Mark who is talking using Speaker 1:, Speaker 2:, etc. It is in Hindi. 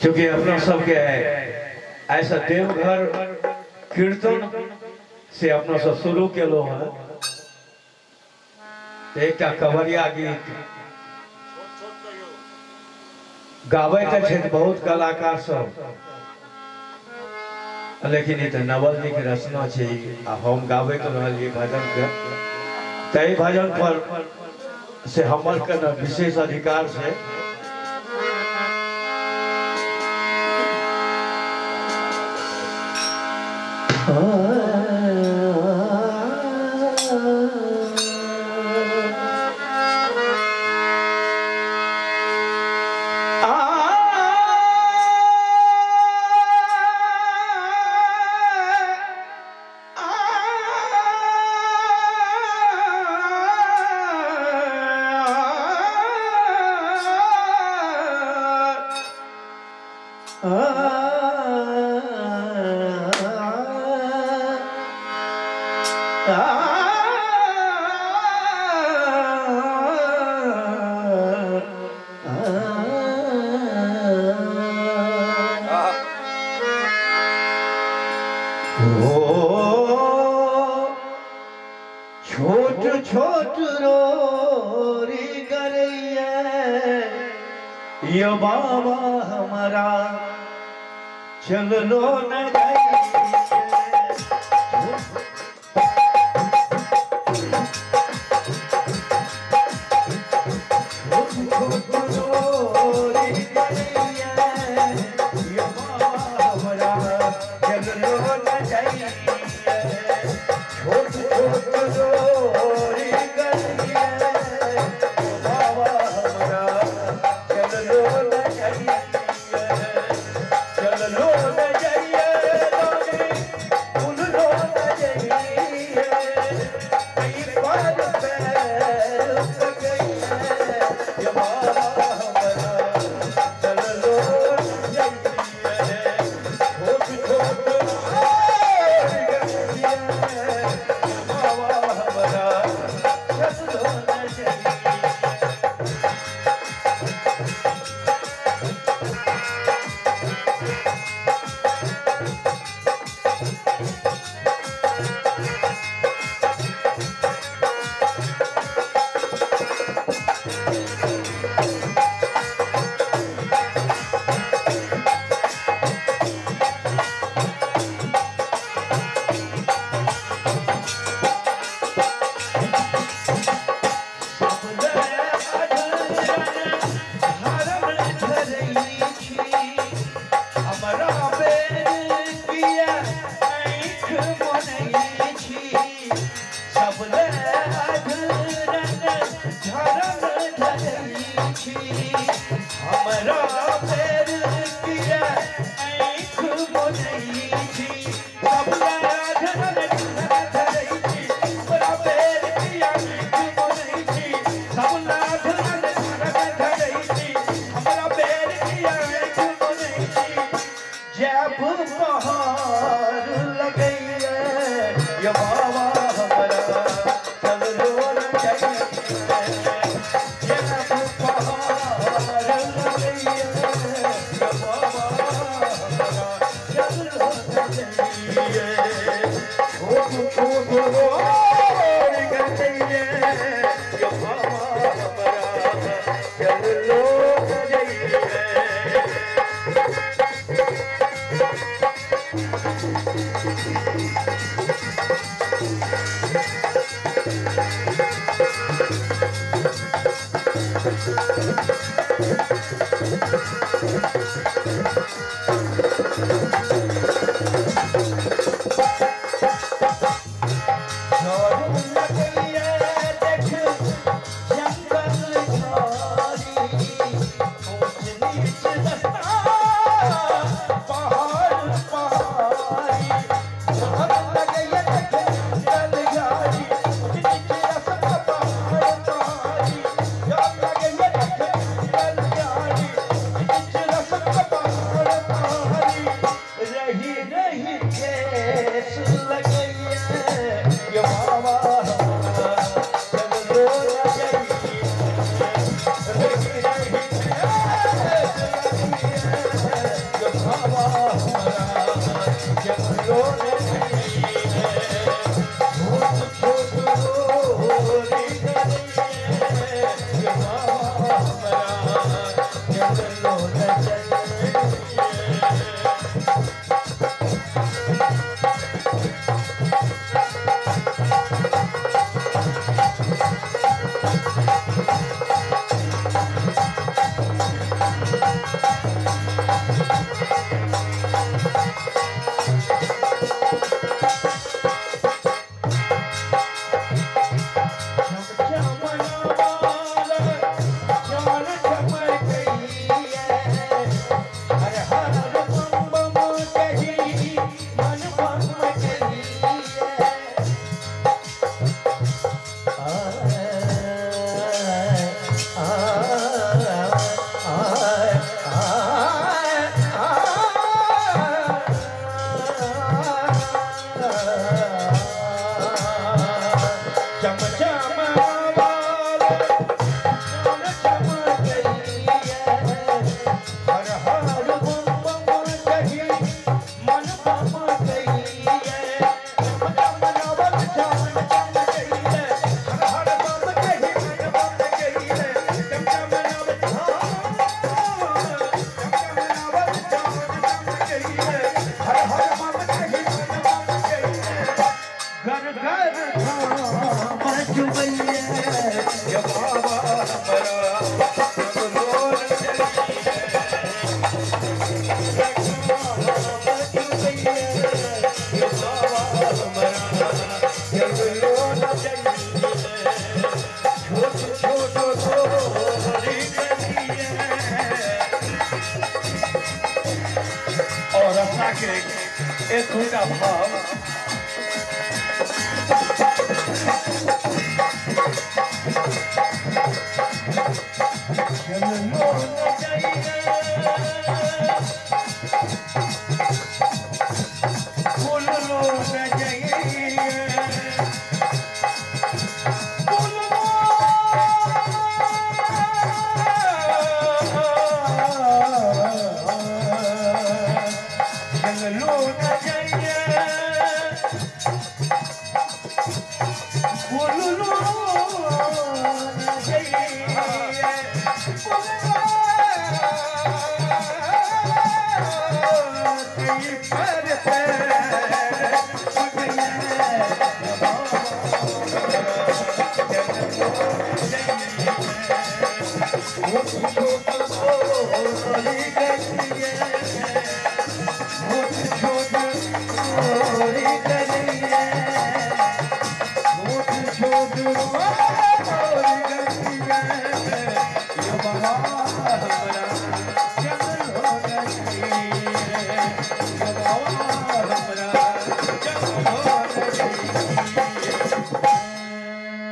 Speaker 1: क्योंकि अपना सबके ऐसा देवघर कीर्तन से अपना सब शुरू केलो है। एक कवरिया गीत गावे के छे बहुत कलाकार सब, लेकिन ये तो नवल जी के रचना छे आ हम गावे के रहल ये भजन के। तई भजन पर से हमर के न विशेष अधिकार से छोट छोट रोरी करैया यो बाबा हमारा चलो न जाइए। चम चम वाला चम चम कहिए हर हर बम बम कही मन बम कहिए चम चम नवल चम चम कहिए हर हर बम कही मन बम कहिए चम चम नवल चम चम नवल चम चम कहिए हर हर बम कही मन बम कहिए घर घर जुबैया ये बाबा हमारा लोल चलिए जुबैया ये बाबा हमारा ये लोल चलिए छोट छोट गोरी कलिए और अपना के एक थोड़ा भाव छोड़